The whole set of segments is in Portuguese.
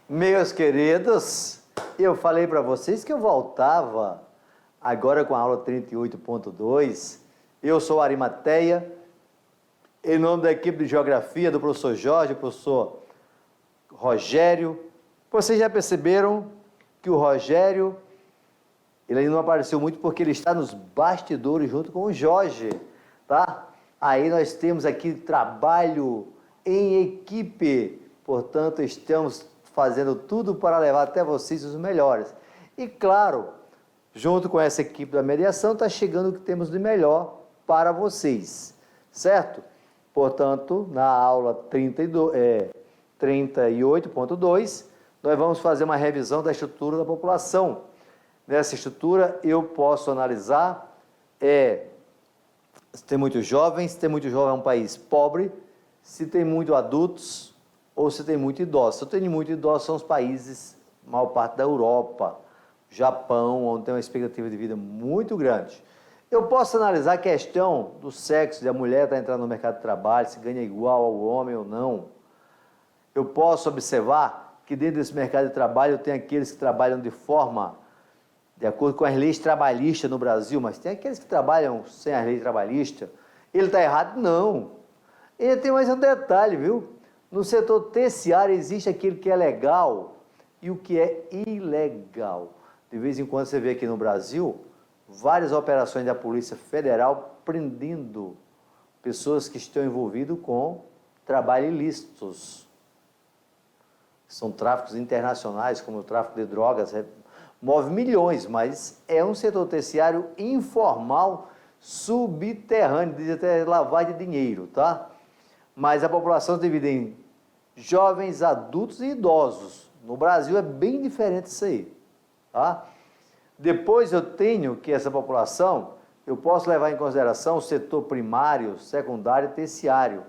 Meus queridos, eu falei para vocês que eu voltava agora com a aula 38.2. Eu sou Arimateia, em nome da equipe de Geografia do professor Jorge, professor Rogério. Vocês já perceberam que o Rogério, ele ainda não apareceu muito porque ele está nos bastidores junto com o Jorge, tá? Aí nós temos aqui trabalho em equipe, portanto estamos fazendo tudo para levar até vocês os melhores. E claro, junto com essa equipe da mediação, está chegando o que temos de melhor para vocês, certo? Portanto, na aula 38.2, nós vamos fazer uma revisão da estrutura da população. Nessa estrutura, eu posso analisar se tem muitos jovens, se tem muito jovem é um país pobre, se tem muito adultos ou se tem muito idosos. Se tem muito idosos, são os países, maior parte da Europa, Japão, onde tem uma expectativa de vida muito grande. Eu posso analisar a questão do sexo, de a mulher estar entrando no mercado de trabalho, se ganha igual ao homem ou não. Eu posso observar que dentro desse mercado de trabalho tem aqueles que trabalham de forma, de acordo com as leis trabalhistas no Brasil, mas tem aqueles que trabalham sem as leis trabalhistas. Ele está errado? Não. E tem mais um detalhe, viu? No setor terciário existe aquilo que é legal e o que é ilegal. De vez em quando você vê aqui no Brasil várias operações da Polícia Federal prendendo pessoas que estão envolvidas com trabalho ilícitos. São tráficos internacionais, como o tráfico de drogas, move milhões, mas é um setor terciário informal, subterrâneo, diz até lavagem de dinheiro, tá? Mas a população se divide em jovens, adultos e idosos. No Brasil é bem diferente isso aí, tá? Depois eu tenho que essa população, eu posso levar em consideração o setor primário, secundário e terciário.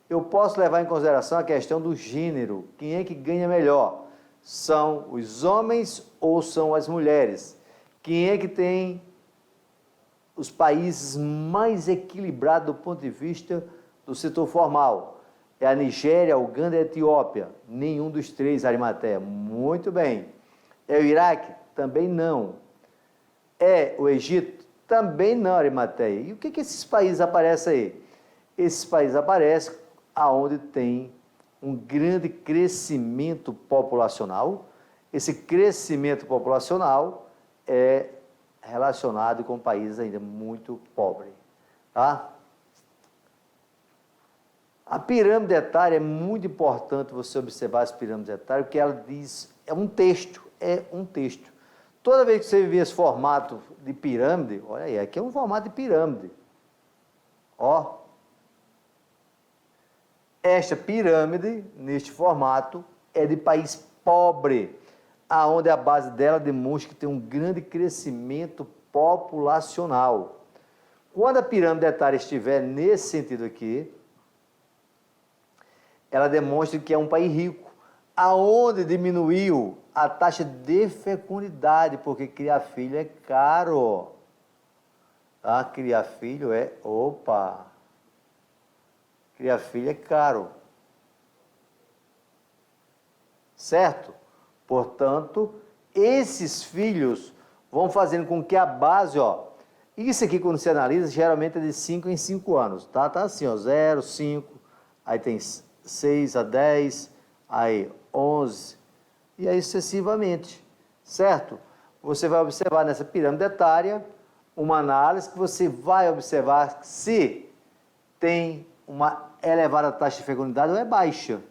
Eu posso levar em consideração a questão do gênero, quem é que ganha melhor? São os homens ou são as mulheres? Quem é que tem os países mais equilibrados do ponto de vista do setor formal? É a Nigéria, a Uganda e a Etiópia. Nenhum dos três, Arimateia. Muito bem. É o Iraque? Também não. É o Egito? Também não, Arimateia. E o que esses países aparecem aí? Esses países aparecem aonde tem um grande crescimento populacional. Esse crescimento populacional é relacionado com países ainda muito pobres, tá? A pirâmide etária é muito importante você observar as pirâmides etárias, porque ela diz, é um texto. Toda vez que você vê esse formato de pirâmide, olha aí, aqui é um formato de pirâmide. Ó, esta pirâmide, neste formato, é de país pobre, aonde a base dela demonstra que tem um grande crescimento populacional. Quando a pirâmide etária estiver nesse sentido aqui, ela demonstra que é um país rico, aonde diminuiu a taxa de fecundidade, porque criar filho é caro. Tá? Criar filho criar filho é caro. Certo? Portanto, esses filhos vão fazendo com que a base, isso aqui quando você analisa, geralmente é de 5 em 5 anos, tá? Tá assim, 0, 5, aí tem 6 a 10, aí 11, e aí sucessivamente, certo? Você vai observar nessa pirâmide etária uma análise que você vai observar se tem uma elevada taxa de fecundidade ou é baixa.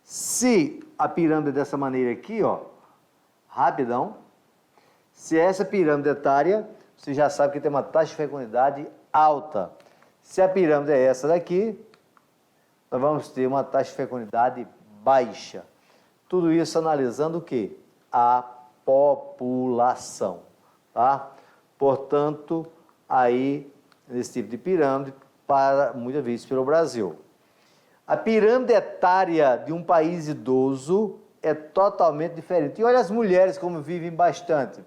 Se a pirâmide é dessa maneira aqui, rapidão, se essa pirâmide etária, você já sabe que tem uma taxa de fecundidade alta. Se a pirâmide é essa daqui, nós vamos ter uma taxa de fecundidade baixa. Tudo isso analisando o quê? A população, tá? Portanto, aí, nesse tipo de pirâmide, para muitas vezes pelo Brasil. A pirâmide etária de um país idoso é totalmente diferente. E olha as mulheres como vivem bastante,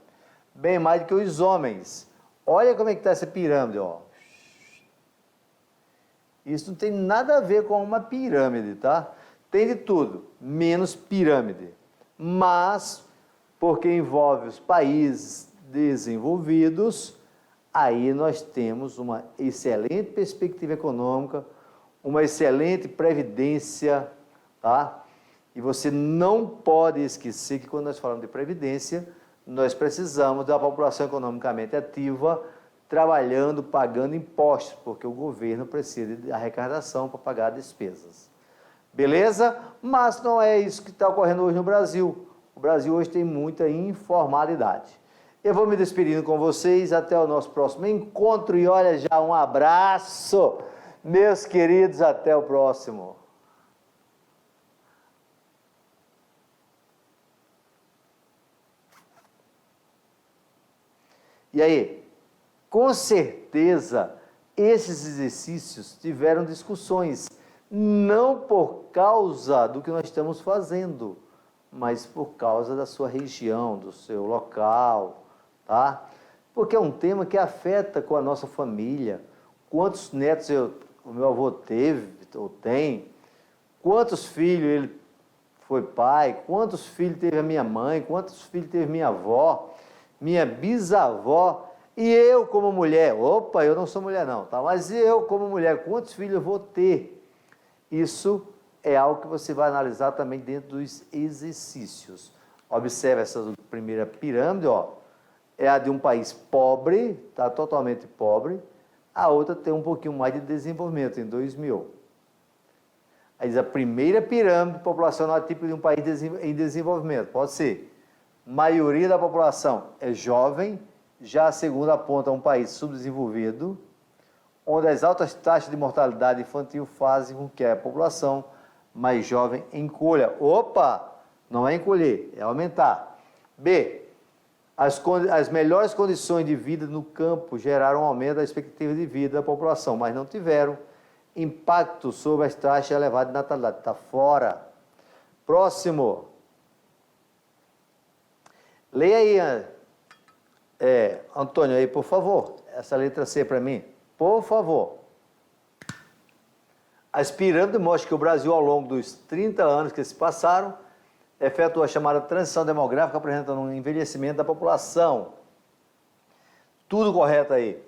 bem mais do que os homens. Olha como é que está essa pirâmide, Isso não tem nada a ver com uma pirâmide, tá? Tem de tudo, menos pirâmide. Mas, porque envolve os países desenvolvidos, aí nós temos uma excelente perspectiva econômica, uma excelente previdência, tá? E você não pode esquecer que quando nós falamos de previdência, nós precisamos da população economicamente ativa, trabalhando, pagando impostos, porque o governo precisa de arrecadação para pagar despesas. Beleza? Mas não é isso que está ocorrendo hoje no Brasil. O Brasil hoje tem muita informalidade. Eu vou me despedindo com vocês, até o nosso próximo encontro e olha já, um abraço, meus queridos, até o próximo. E aí, com certeza, esses exercícios tiveram discussões, não por causa do que nós estamos fazendo, mas por causa da sua região, do seu local, tá? Porque é um tema que afeta com a nossa família. Quantos netos o meu avô teve ou tem? Quantos filhos ele foi pai? Quantos filhos teve a minha mãe? Quantos filhos teve minha avó? Minha bisavó? E eu como mulher? Opa, eu não sou mulher não, tá? Mas eu como mulher, quantos filhos eu vou ter? Isso é algo que você vai analisar também dentro dos exercícios. Observe essa primeira pirâmide, ó. É a de um país pobre, tá totalmente pobre. A outra tem um pouquinho mais de desenvolvimento, em 2000. Aí diz a primeira pirâmide populacional típica de um país em desenvolvimento. Pode ser. Maioria da população é jovem. Já a segunda aponta um país subdesenvolvido, onde as altas taxas de mortalidade infantil fazem com que a população mais jovem encolha. Opa! Não é encolher, é aumentar. B. As melhores condições de vida no campo geraram um aumento da expectativa de vida da população, mas não tiveram impacto sobre as taxas elevadas de natalidade. Está fora. Próximo. Leia aí, Antônio, aí, por favor. Essa letra C para mim. Por favor. As pirâmides mostram que o Brasil, ao longo dos 30 anos que se passaram, efetuou a chamada transição demográfica, apresentando um envelhecimento da população. Tudo correto aí.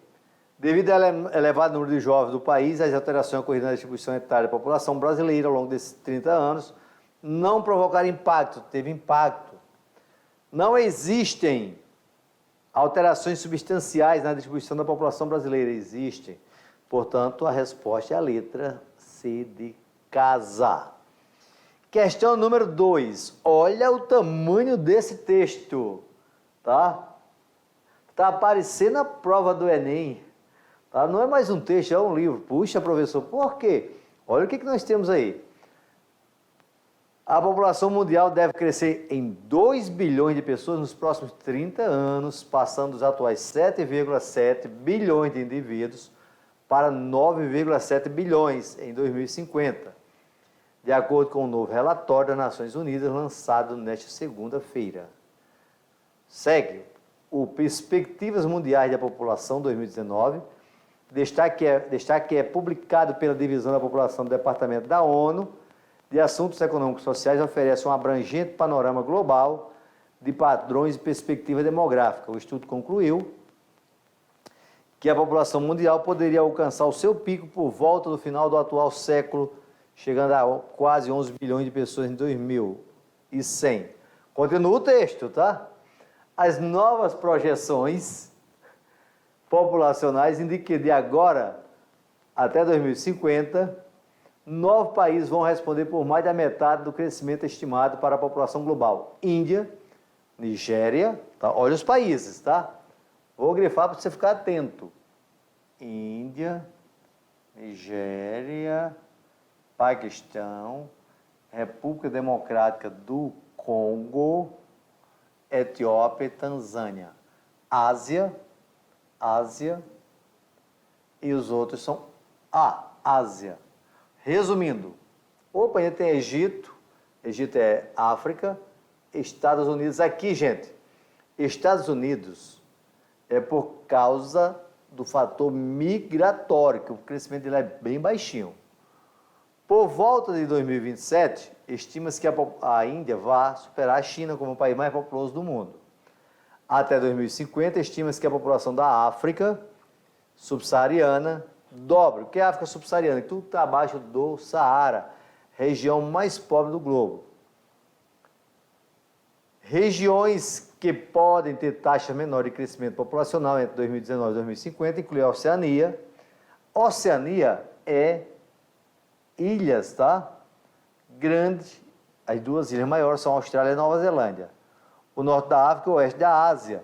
Devido ao elevado número de jovens do país, as alterações ocorridas na distribuição etária da população brasileira ao longo desses 30 anos não provocaram impacto, teve impacto. Não existem alterações substanciais na distribuição da população brasileira, existem. Portanto, a resposta é a letra C de casa. Questão número 2. Olha o tamanho desse texto, tá? Está aparecendo na prova do Enem, tá? Não é mais um texto, é um livro. Puxa, professor, por quê? Olha o que nós temos aí. A população mundial deve crescer em 2 bilhões de pessoas nos próximos 30 anos, passando dos atuais 7,7 bilhões de indivíduos para 9,7 bilhões em 2050, de acordo com o novo relatório das Nações Unidas lançado nesta segunda-feira. Segue o Perspectivas Mundiais da População 2019, destaque é publicado pela Divisão da População do Departamento da ONU de Assuntos Econômicos e Sociais, oferece um abrangente panorama global de padrões e perspectiva demográfica. O estudo concluiu que a população mundial poderia alcançar o seu pico por volta do final do atual século, chegando a quase 11 bilhões de pessoas em 2100. Continua o texto, tá? As novas projeções populacionais indicam que de agora até 2050, 9 países vão responder por mais da metade do crescimento estimado para a população global. Índia, Nigéria, tá? Olha os países, tá? Vou grifar para você ficar atento. Índia, Nigéria, Paquistão, República Democrática do Congo, Etiópia e Tanzânia. Ásia, e os outros são Ásia. Resumindo, ainda tem Egito é África, Estados Unidos, aqui, gente, Estados Unidos é por causa do fator migratório, que o crescimento dele é bem baixinho. Por volta de 2027, estima-se que a Índia vá superar a China como o país mais populoso do mundo. Até 2050, estima-se que a população da África subsaariana dobre. O que é a África subsaariana? Tudo está abaixo do Saara, região mais pobre do globo. Regiões que podem ter taxa menor de crescimento populacional entre 2019 e 2050 incluem a Oceania. Oceania é ilhas, tá? Grandes, as duas ilhas maiores são a Austrália e Nova Zelândia. O norte da África e o oeste da Ásia.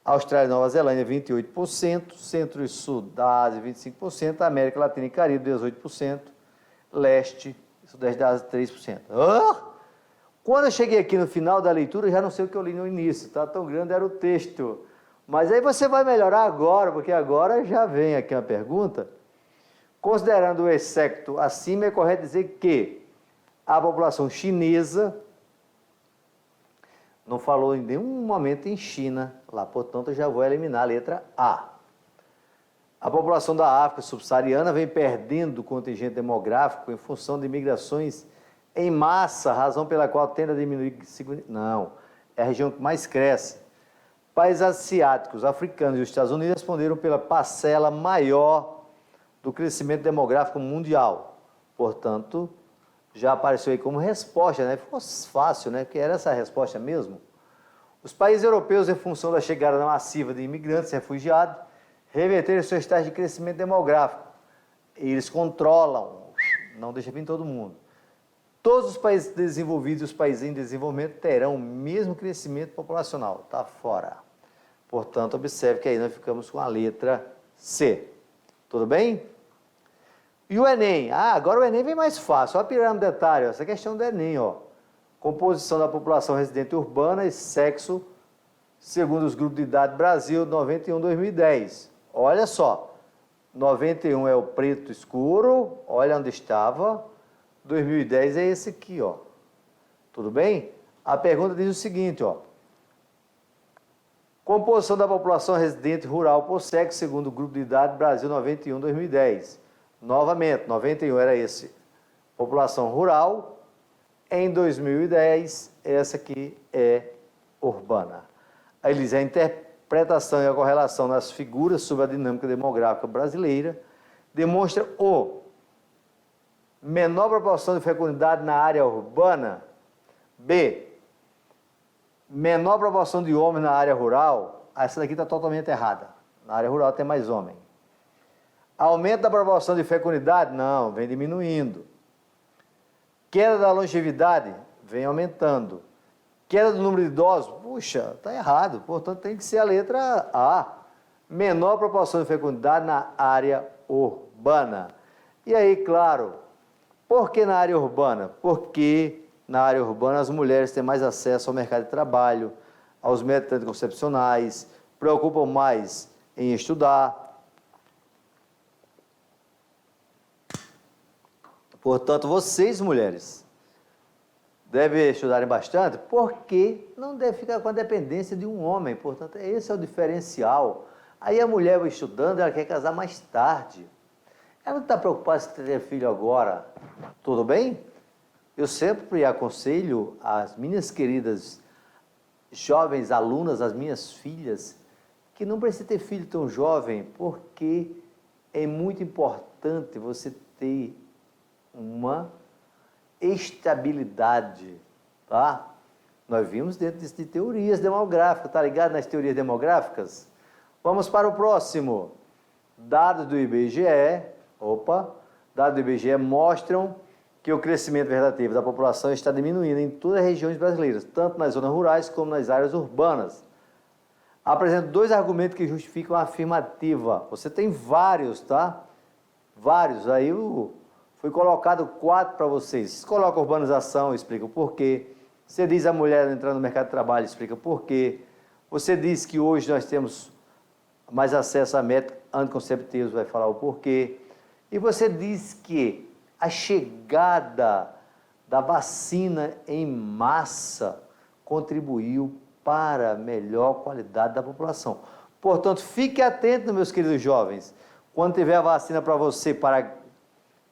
A Austrália e Nova Zelândia, 28%, centro e sul da Ásia, 25%, a América Latina e Caribe, 18%, leste e sudeste da Ásia, 3%. Quando eu cheguei aqui no final da leitura, já não sei o que eu li no início, tá? Tão grande era o texto. Mas aí você vai melhorar agora, porque agora já vem aqui uma pergunta. Considerando o excepto acima, é correto dizer que a população chinesa não falou em nenhum momento em China, lá, portanto, eu já vou eliminar a letra A. A população da África subsaariana vem perdendo o contingente demográfico em função de migrações em massa, razão pela qual tende a diminuir. Não, é a região que mais cresce. Países asiáticos, africanos e os Estados Unidos responderam pela parcela maior do crescimento demográfico mundial. Portanto, já apareceu aí como resposta, né? Ficou fácil, né? Que era essa a resposta mesmo. Os países europeus, em função da chegada massiva de imigrantes e refugiados, reverteram seus taxas de crescimento demográfico. E eles controlam, não deixa vir todo mundo. Todos os países desenvolvidos e os países em desenvolvimento terão o mesmo crescimento populacional. Está fora. Portanto, observe que aí nós ficamos com a letra C. Tudo bem? E o Enem? Agora o Enem vem mais fácil. Olha a pirâmide etária, essa questão do Enem, ó. Composição da população residente urbana e sexo, segundo os grupos de idade Brasil, 91-2010. Olha só, 91 é o preto escuro, olha onde estava, 2010 é esse aqui, ó. Tudo bem? A pergunta diz o seguinte, ó. Composição da população residente rural por sexo, segundo o grupo de idade Brasil 91-2010. Novamente, 91 era esse. População rural. Em 2010, essa aqui é urbana. Aí eles a interpretação e a correlação nas figuras sobre a dinâmica demográfica brasileira demonstra o menor proporção de fecundidade na área urbana. B. Menor proporção de homens na área rural. Essa daqui está totalmente errada. Na área rural tem mais homem. Aumento da proporção de fecundidade? Não, vem diminuindo. Queda da longevidade? Vem aumentando. Queda do número de idosos? Puxa, está errado. Portanto, tem que ser a letra A. Menor proporção de fecundidade na área urbana. E aí, claro, por que na área urbana? Porque na área urbana as mulheres têm mais acesso ao mercado de trabalho, aos métodos anticoncepcionais, preocupam mais em estudar. Portanto, vocês, mulheres, devem estudarem bastante, porque não deve ficar com a dependência de um homem. Portanto, esse é o diferencial. Aí a mulher vai estudando, ela quer casar mais tarde. Ela não está preocupada se ter filho agora. Tudo bem? Eu sempre aconselho as minhas queridas jovens alunas, as minhas filhas, que não precisa ter filho tão jovem, porque é muito importante você ter uma estabilidade, tá? Nós vimos dentro de teorias demográficas, tá ligado nas teorias demográficas? Vamos para o próximo. Dados do IBGE, dados do IBGE mostram que o crescimento verdadeiro da população está diminuindo em todas as regiões brasileiras, tanto nas zonas rurais como nas áreas urbanas. Apresento dois argumentos que justificam a afirmativa. Você tem vários, tá? Vários. Aí foi colocado 4 para vocês. Você coloca urbanização, explica o porquê. Você diz a mulher entrando no mercado de trabalho, explica o porquê. Você diz que hoje nós temos mais acesso a métodos anticonceptivos, vai falar o porquê. E você diz que a chegada da vacina em massa contribuiu para a melhor qualidade da população. Portanto, fique atento, meus queridos jovens, quando tiver a vacina para você para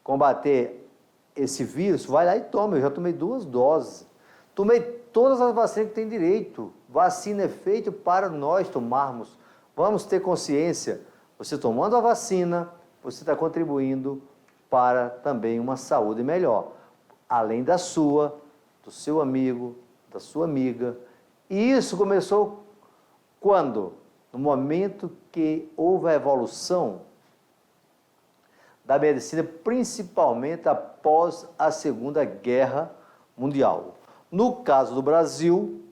combater esse vírus, vai lá e toma. Eu já tomei 2 doses. Tomei todas as vacinas que tem direito. Vacina é feita para nós tomarmos. Vamos ter consciência. Você tomando a vacina, você está contribuindo para também uma saúde melhor. Além da sua, do seu amigo, da sua amiga. E isso começou quando? No momento que houve a evolução da medicina, principalmente após a Segunda Guerra Mundial. No caso do Brasil,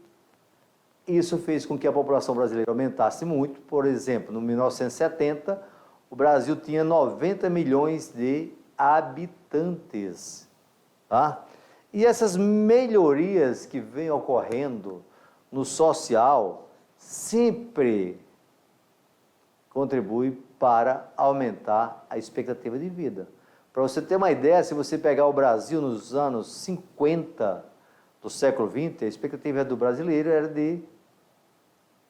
isso fez com que a população brasileira aumentasse muito. Por exemplo, no 1970, o Brasil tinha 90 milhões de habitantes. Tá? E essas melhorias que vêm ocorrendo no social sempre contribuem para aumentar a expectativa de vida. Para você ter uma ideia, se você pegar o Brasil nos anos 50 do século XX, a expectativa do brasileiro era de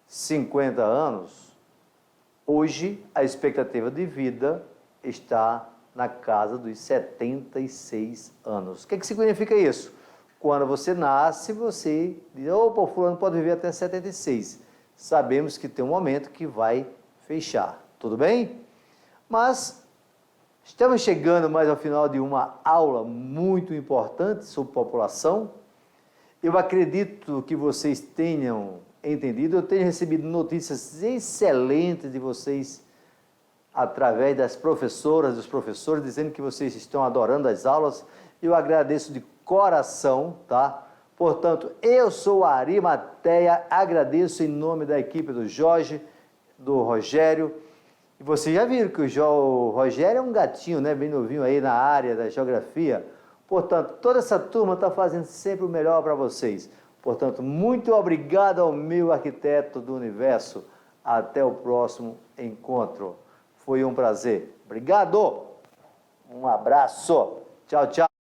50 anos. Hoje, a expectativa de vida está na casa dos 76 anos. O que significa isso? Quando você nasce, você diz, opa, o fulano pode viver até 76. Sabemos que tem um momento que vai fechar, tudo bem? Mas estamos chegando mais ao final de uma aula muito importante sobre população. Eu acredito que vocês tenham entendido. Eu tenho recebido notícias excelentes de vocês através das professoras, dos professores, dizendo que vocês estão adorando as aulas. Eu agradeço de coração, tá? Portanto, eu sou a Arimateia, agradeço em nome da equipe do Jorge, do Rogério. E vocês já viram que o Rogério é um gatinho, né? Bem novinho aí na área da geografia. Portanto, toda essa turma está fazendo sempre o melhor para vocês. Portanto, muito obrigado ao meu arquiteto do universo. Até o próximo encontro. Foi um prazer. Obrigado. Um abraço. Tchau, tchau.